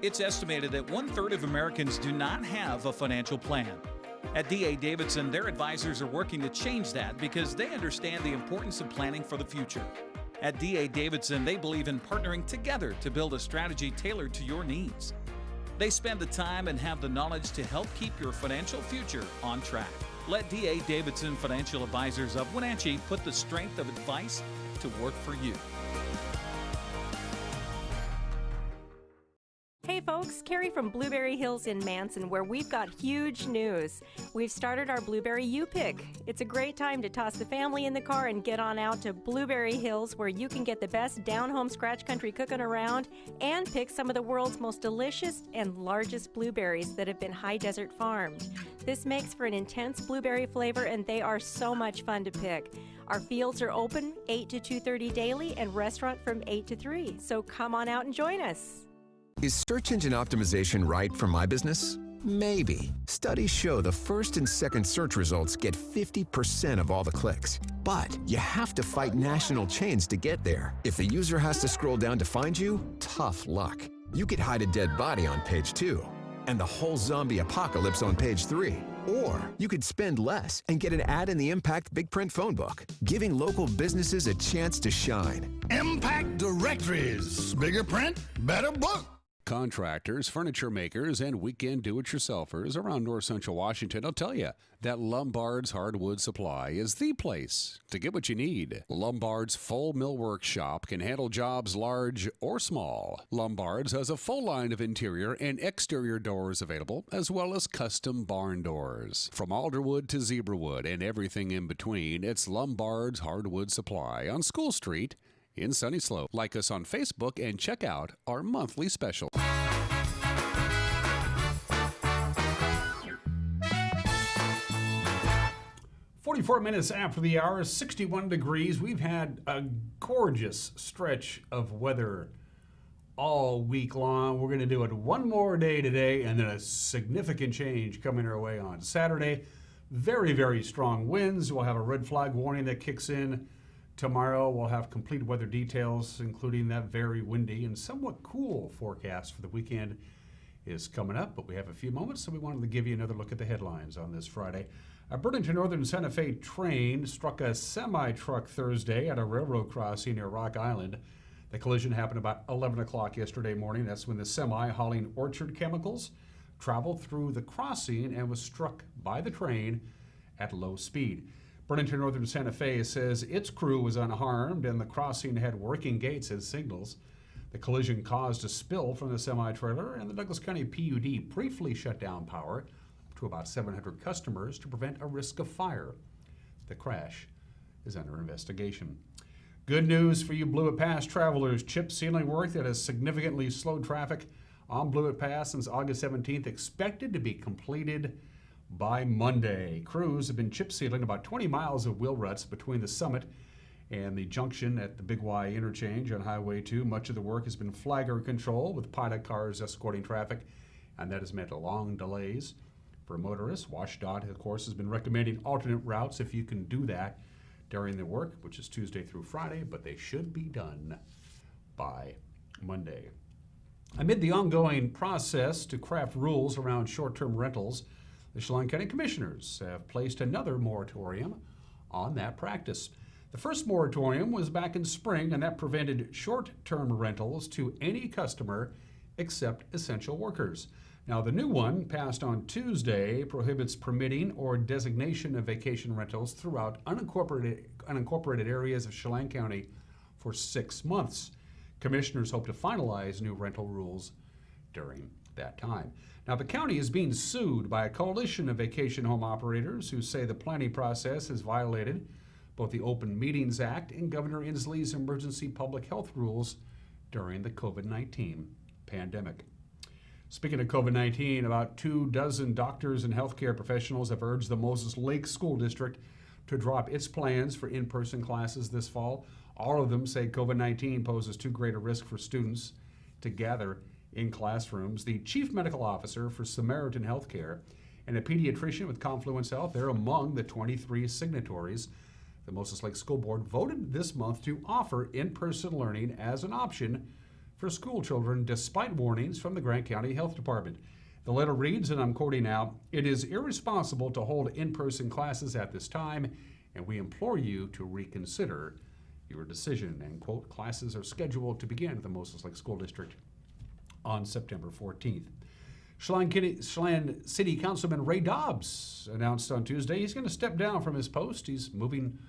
It's estimated that 1/3 of Americans do not have a financial plan. At D.A. Davidson, their advisors are working to change that because they understand the importance of planning for the future. At D.A. Davidson, they believe in partnering together to build a strategy tailored to your needs. They spend the time and have the knowledge to help keep your financial future on track. Let D.A. Davidson Financial Advisors of Wenatchee put the strength of advice to work for you. Hey folks, Carrie from Blueberry Hills in Manson, where we've got huge news. We've started our Blueberry U-Pick. It's a great time to toss the family in the car and get on out to Blueberry Hills, where you can get the best down-home scratch country cooking around and pick some of the world's most delicious and largest blueberries that have been high desert farmed. This makes for an intense blueberry flavor, and they are so much fun to pick. Our fields are open 8 to 2:30 daily and restaurant from 8 to 3, so come on out and join us. Is search engine optimization right for my business? Maybe. Studies show the first and second search results get 50% of all the clicks. But you have to fight national chains to get there. If the user has to scroll down to find you, tough luck. You could hide a dead body on page 2 and the whole zombie apocalypse on page 3. Or you could spend less and get an ad in the Impact Big Print phone book, giving local businesses a chance to shine. Impact Directories. Bigger print, better book. Contractors, furniture makers, and weekend do-it-yourselfers around north central Washington will tell you that Lombard's Hardwood Supply is the place to get what you need. Lombard's full millwork shop can handle jobs large or small. Lombard's has a full line of interior and exterior doors available, as well as custom barn doors. From alderwood to zebrawood and everything in between, it's Lombard's Hardwood Supply on School Street in Sunny Slope. Like us on Facebook and check out our monthly special. 44 minutes after the hour, 61 degrees. We've had a gorgeous stretch of weather all week long. We're going to do it one more day today, and then a significant change coming our way on Saturday. Very, very strong winds. We'll have a red flag warning that kicks in tomorrow. We'll have complete weather details, including that very windy and somewhat cool forecast for the weekend is coming up, but we have a few moments, so we wanted to give you another look at the headlines on this Friday. A Burlington Northern Santa Fe train struck a semi-truck Thursday at a railroad crossing near Rock Island. The collision happened about 11 o'clock yesterday morning. That's when the semi hauling orchard chemicals traveled through the crossing and was struck by the train at low speed. Burlington Northern Santa Fe says its crew was unharmed and the crossing had working gates as signals. The collision caused a spill from the semi-trailer, and the Douglas County PUD briefly shut down power to about 700 customers to prevent a risk of fire. The crash is under investigation. Good news for you Blewett Pass travelers. Chip sealing work that has significantly slowed traffic on Blewett Pass since August 17th expected to be completed by Monday. Crews have been chip sealing about 20 miles of wheel ruts between the summit and the junction at the Big Y interchange on Highway 2. Much of the work has been flagger control with pilot cars escorting traffic, and that has meant long delays for motorists. WashDOT, of course, has been recommending alternate routes if you can do that during the work, which is Tuesday through Friday, but they should be done by Monday. Amid the ongoing process to craft rules around short-term rentals, the Chelan County Commissioners have placed another moratorium on that practice. The first moratorium was back in spring, and that prevented short-term rentals to any customer except essential workers. Now, the new one, passed on Tuesday, prohibits permitting or designation of vacation rentals throughout unincorporated areas of Chelan County for 6 months. Commissioners hope to finalize new rental rules during that time. Now, the county is being sued by a coalition of vacation home operators who say the planning process has violated both the Open Meetings Act and Governor Inslee's emergency public health rules during the COVID-19 pandemic. Speaking of COVID-19, about 24 doctors and healthcare professionals have urged the Moses Lake School District to drop its plans for in-person classes this fall. All of them say COVID-19 poses too great a risk for students to gather in classrooms. The chief medical officer for Samaritan Healthcare and a pediatrician with Confluence Health, they're among the 23 signatories. The Moses Lake School Board voted this month to offer in-person learning as an option for school children, despite warnings from the Grant County Health Department. The letter reads, and I'm quoting now, "It is irresponsible to hold in-person classes at this time, and we implore you to reconsider your decision." End quote. Classes are scheduled to begin at the Moses Lake School District on September 14th. Chelan City Councilman Ray Dobbs announced on Tuesday he's going to step down from his post. He's moving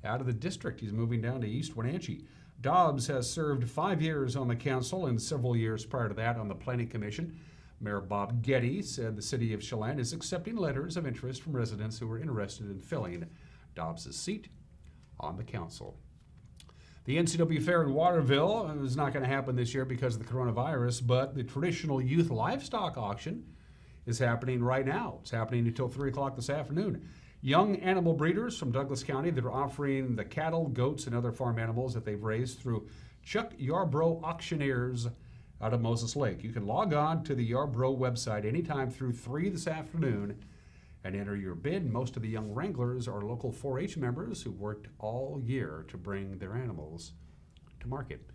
out of the district. He's moving down to East Wenatchee. Dobbs has served 5 years on the council and several years prior to that on the Planning Commission. Mayor Bob Getty said the city of Chelan is accepting letters of interest from residents who are interested in filling Dobbs' seat on the council. The NCW Fair in Waterville is not going to happen this year because of the coronavirus, but the traditional youth livestock auction is happening right now. It's happening until 3 o'clock this afternoon. Young animal breeders from Douglas County that are offering the cattle, goats, and other farm animals that they've raised through Chuck Yarbrough Auctioneers out of Moses Lake. You can log on to the Yarbrough website anytime through 3 this afternoon and enter your bid. Most of the young wranglers are local 4-H members who worked all year to bring their animals to market.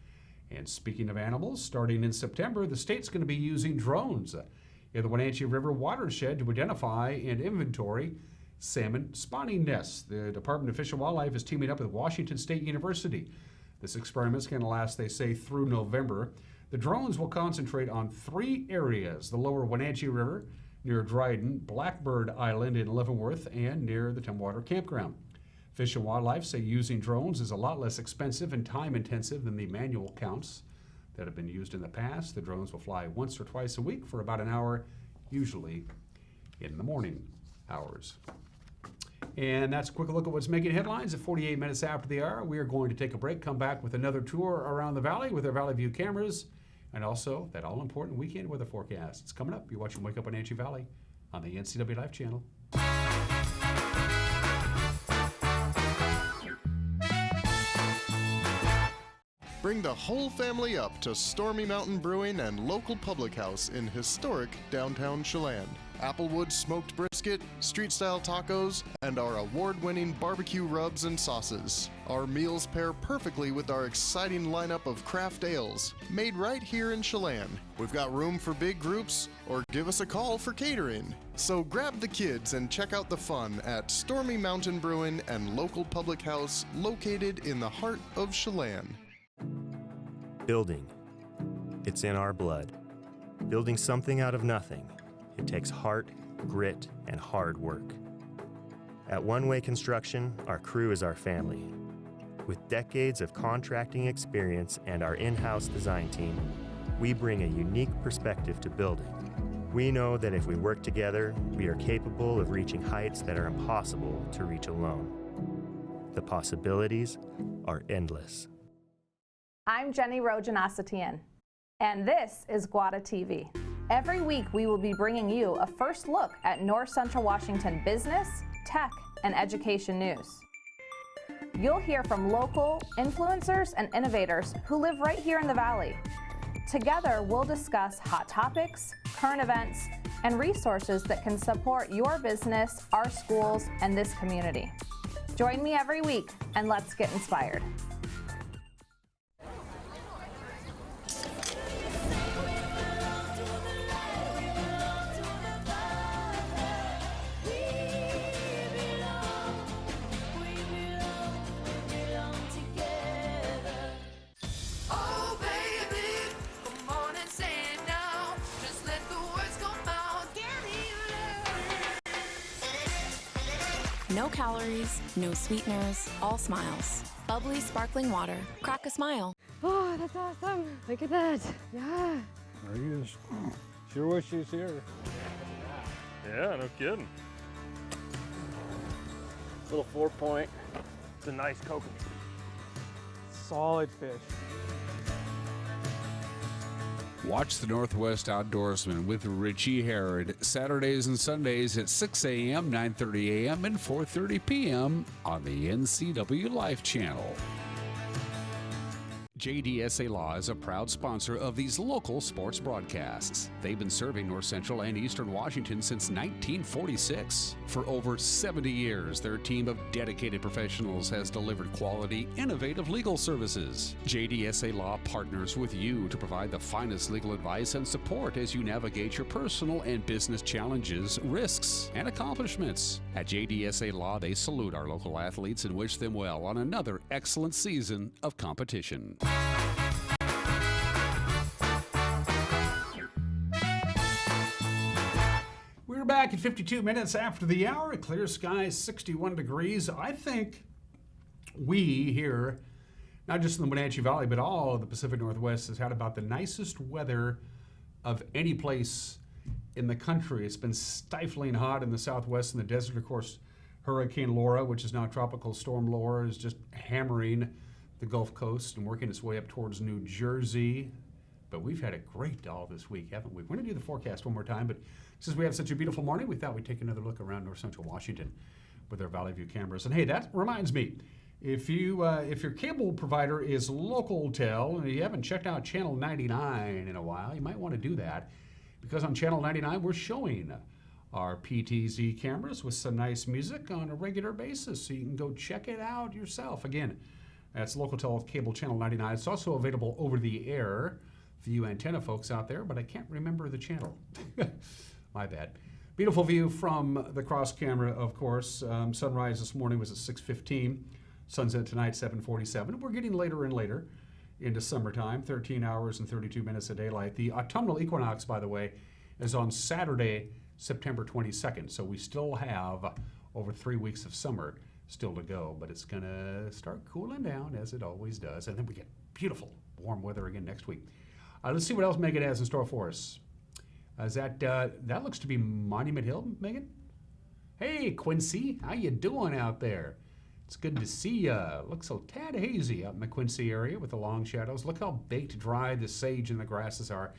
And speaking of animals, starting in September, the state's going to be using drones in the Wenatchee River watershed to identify and inventory salmon spawning nests. The Department of Fish and Wildlife is teaming up with Washington State University. This experiment is going to last, they say, through November. The drones will concentrate on 3 areas: the lower Wenatchee River, near Dryden, Blackbird Island in Leavenworth, and near the Tumwater Campground. Fish and Wildlife say using drones is a lot less expensive and time-intensive than the manual counts that have been used in the past. The drones will fly once or twice a week for about an hour, usually in the morning hours. And that's a quick look at what's making headlines at 48 minutes after the hour. We are going to take a break, come back with another tour around the valley with our Valley View cameras, and also that all-important weekend weather forecast. It's coming up. You're watching Wake Up Wenatchee Valley on the NCW Life channel. Bring the whole family up to Stormy Mountain Brewing and local public house in historic downtown Chelan. Applewood smoked brisket, street-style tacos, and our award-winning barbecue rubs and sauces. Our meals pair perfectly with our exciting lineup of craft ales, made right here in Chelan. We've got room for big groups, or give us a call for catering. So grab the kids and check out the fun at Stormy Mountain Brewing and local public house located in the heart of Chelan. Building. It's in our blood. Building something out of nothing. It takes heart, grit, and hard work. At One Way Construction, our crew is our family. With decades of contracting experience and our in-house design team, we bring a unique perspective to building. We know that if we work together, we are capable of reaching heights that are impossible to reach alone. The possibilities are endless. I'm Jenny Rojanasatian, and this is Guada TV. Every week we will be bringing you a first look at North Central Washington business, tech, and education news. You'll hear from local influencers and innovators who live right here in the Valley. Together, we'll discuss hot topics, current events, and resources that can support your business, our schools, and this community. Join me every week, and let's get inspired. No calories, no sweeteners, all smiles. Bubbly sparkling water. Crack a smile. Oh, that's awesome. Look at that. Yeah. There he is. Sure wish he's here. Yeah, no kidding. Little 4-point. It's a nice kokanee. Solid fish. Watch the Northwest Outdoorsman with Richie Herod Saturdays and Sundays at 6 a.m., 9:30 a.m., and 4:30 p.m. on the NCW Life Channel. JDSA Law is a proud sponsor of these local sports broadcasts. They've been serving North Central and Eastern Washington since 1946. For over 70 years, their team of dedicated professionals has delivered quality, innovative legal services. JDSA Law partners with you to provide the finest legal advice and support as you navigate your personal and business challenges, risks, and accomplishments. At JDSA Law, they salute our local athletes and wish them well on another excellent season of competition. We're back at 52 minutes after the hour. Clear skies, 61 degrees. I think we here, not just in the Wenatchee Valley, but all of the Pacific Northwest, has had about the nicest weather of any place in the country. It's been stifling hot in the Southwest and the desert. Of course, Hurricane Laura, which is now Tropical Storm Laura, is just hammering the Gulf Coast and working its way up towards New Jersey. But we've had a great all this week, haven't we? We're going to do the forecast one more time, but since we have such a beautiful morning, we thought we'd take another look around North Central Washington with our Valley View cameras. And hey, that reminds me, if your cable provider is Localtel and you haven't checked out Channel 99 in a while, you might want to do that, because on Channel 99 we're showing our PTZ cameras with some nice music on a regular basis, so you can go check it out yourself. Again, that's Localtel Cable Channel 99. It's also available over the air for you antenna folks out there, but I can't remember the channel. My bad. Beautiful view from the cross camera, of course. Sunrise this morning was at 6:15. Sunset tonight, 7:47. We're getting later and later into summertime, 13 hours and 32 minutes of daylight. The autumnal equinox, by the way, is on Saturday, September 22nd. So we still have over 3 weeks of summer still to go, but it's going to start cooling down as it always does. And then we get beautiful warm weather again next week. Let's see what else Megan has in store for us. That looks to be Monument Hill, Megan? Hey, Quincy, how you doing out there? It's good to see you. Looks so tad hazy out in the Quincy area with the long shadows. Look how baked dry the sage and the grasses are.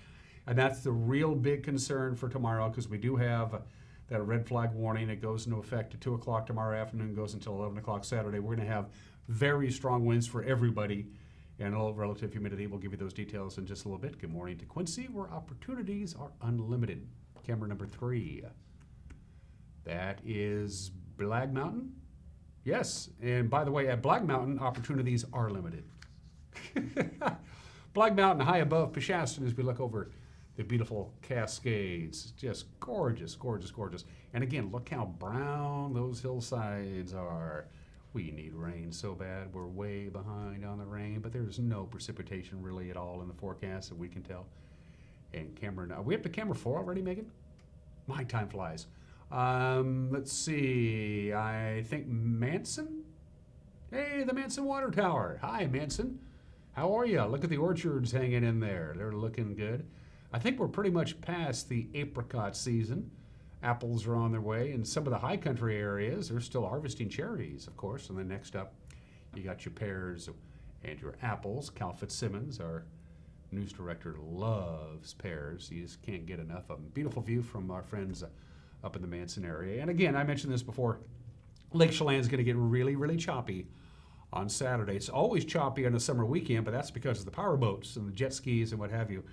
And that's the real big concern for tomorrow, because we do have that red flag warning. It goes into effect at 2 o'clock tomorrow afternoon, goes until 11 o'clock Saturday. We're going to have very strong winds for everybody and low relative humidity. We'll give you those details in just a little bit. Good morning to Quincy, where opportunities are unlimited. Camera number 3. That is Blag Mountain. Yes, and by the way, at Blag Mountain, opportunities are limited. Blag Mountain, high above Peshastin, as we look over the beautiful Cascades. Just gorgeous, gorgeous, gorgeous. And again, look how brown those hillsides are. We need rain so bad. We're way behind on the rain, but there's no precipitation really at all in the forecast that we can tell. And camera, are we up to camera 4 already, Megan? My time flies. Let's see, I think Manson? Hey, the Manson Water Tower. Hi, Manson. How are you? Look at the orchards hanging in there. They're looking good. I think we're pretty much past the apricot season. Apples are on their way. In some of the high country areas, they're still harvesting cherries, of course. And then next up, You got your pears and your apples. Cal Fitzsimmons, our news director, loves pears. You just can't get enough of them. Beautiful view from our friends up in the Manson area. And again, I mentioned this before, Lake Chelan's going to get really, really choppy on Saturday. It's always choppy on a summer weekend, but that's because of the power boats and the jet skis and what have you.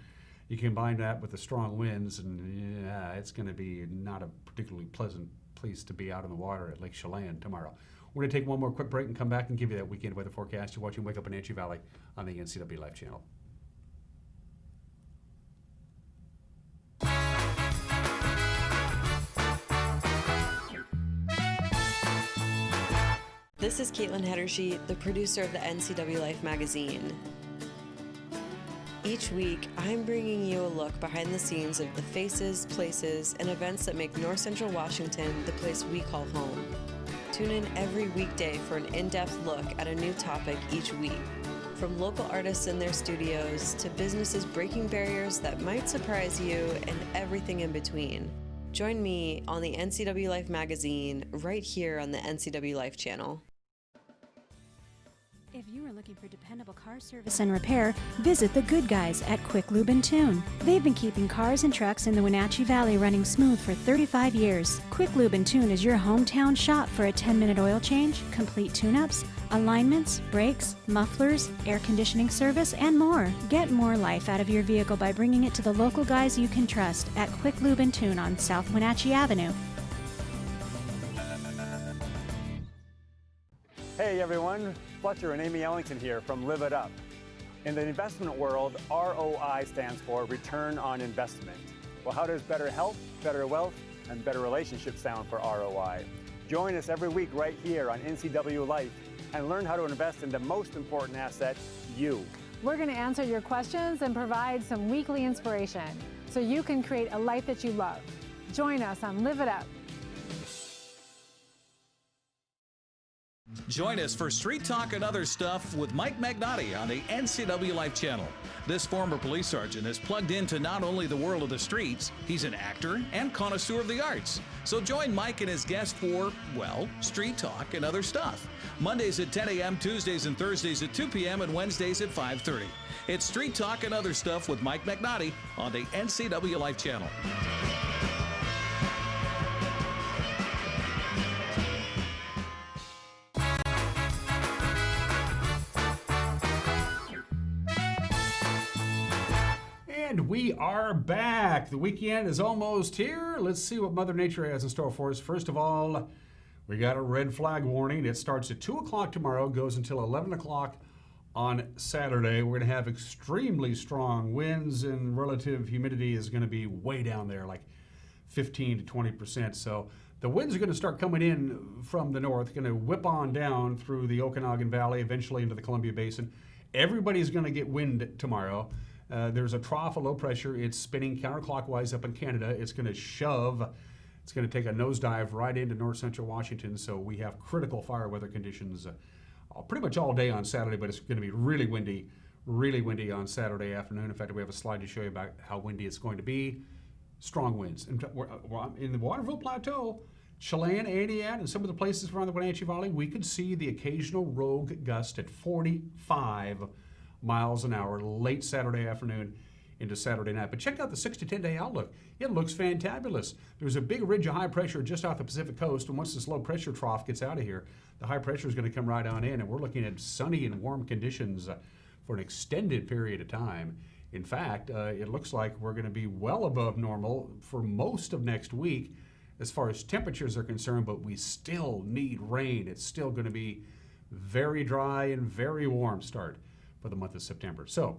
You combine that with the strong winds, and yeah, it's going to be not a particularly pleasant place to be out on the water at Lake Chelan tomorrow. We're going to take one more quick break and come back and give you that weekend weather forecast. You're watching Wake Up Wenatchee Valley on the NCW Life channel. This is Caitlin Hedershe, the producer of the NCW Life magazine. Each week, I'm bringing you a look behind the scenes of the faces, places, and events that make North Central Washington the place we call home. Tune in every weekday for an in-depth look at a new topic each week. From local artists in their studios to businesses breaking barriers that might surprise you and everything in between. Join me on the NCW Life magazine right here on the NCW Life channel. If you are looking for dependable car service and repair, visit the good guys at Quick Lube and Tune. They've been keeping cars and trucks in the Wenatchee Valley running smooth for 35 years. Quick Lube and Tune is your hometown shop for a 10-minute oil change, complete tune-ups, alignments, brakes, mufflers, air conditioning service, and more. Get more life out of your vehicle by bringing it to the local guys you can trust at Quick Lube and Tune on South Wenatchee Avenue. Hey everyone, Fletcher and Amy Ellington here from Live It Up. In the investment world, ROI stands for Return on Investment. Well, how does better health, better wealth, and better relationships sound for ROI? Join us every week right here on NCW Life and learn how to invest in the most important asset, you. We're going to answer your questions and provide some weekly inspiration so you can create a life that you love. Join us on Live It Up. Join us for Street Talk and Other Stuff with Mike Magnotti on the NCW Life channel. This former police sergeant is plugged into not only the world of the streets, he's an actor and connoisseur of the arts. So join Mike and his guest for, well, Street Talk and Other Stuff. Mondays at 10 a.m., Tuesdays and Thursdays at 2 p.m., and Wednesdays at 5:30. It's Street Talk and Other Stuff with Mike Magnotti on the NCW Life channel. And we are back. The weekend is almost here. Let's see what Mother Nature has in store for us. First of all, we got a red flag warning. It starts at 2 o'clock tomorrow, goes until 11 o'clock on Saturday. We're going to have extremely strong winds, and relative humidity is going to be way down there, like 15 to 20%. So the winds are going to start coming in from the north, going to whip on down through the Okanagan Valley, eventually into the Columbia Basin. Everybody's going to get wind tomorrow. There's a trough of low pressure. It's spinning counterclockwise up in Canada. It's going to shove. It's going to take a nosedive right into north central Washington. So we have critical fire weather conditions pretty much all day on Saturday, but it's going to be really windy on Saturday afternoon. In fact, we have a slide to show you about how windy it's going to be. Strong winds. In the Waterville Plateau, Chelan, Aniat, and some of the places around the Wenatchee Valley, we could see the occasional rogue gust at 45 miles an hour late Saturday afternoon into Saturday night. But check out the 6 to 10 day outlook. It looks fantabulous. There's a big ridge of high pressure just off the Pacific coast, and once this low pressure trough gets out of here, the high pressure is going to come right on in, and we're looking at sunny and warm conditions for an extended period of time. In fact, it looks like we're going to be well above normal for most of next week as far as temperatures are concerned, but we still need rain. It's still going to be very dry and very warm start for the month of September. So,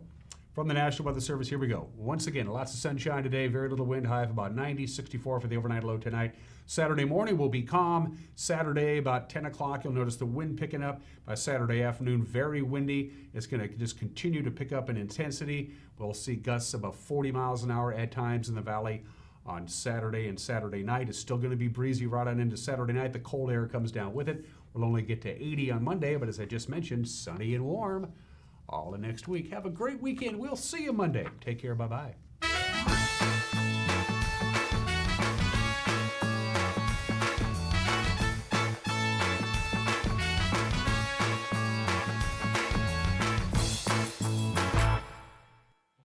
from the National Weather Service, here we go. Once again, lots of sunshine today, very little wind, high of about 90, 64 for the overnight low tonight. Saturday morning will be calm. Saturday, about 10 o'clock, you'll notice the wind picking up. By Saturday afternoon, very windy. It's going to just continue to pick up in intensity. We'll see gusts above 40 miles an hour at times in the valley on Saturday and Saturday night. It's still going to be breezy right on into Saturday night. The cold air comes down with it. We'll only get to 80 on Monday, but as I just mentioned, sunny and warm all the next week. Have a great weekend. We'll see you Monday. Take care. Bye-bye.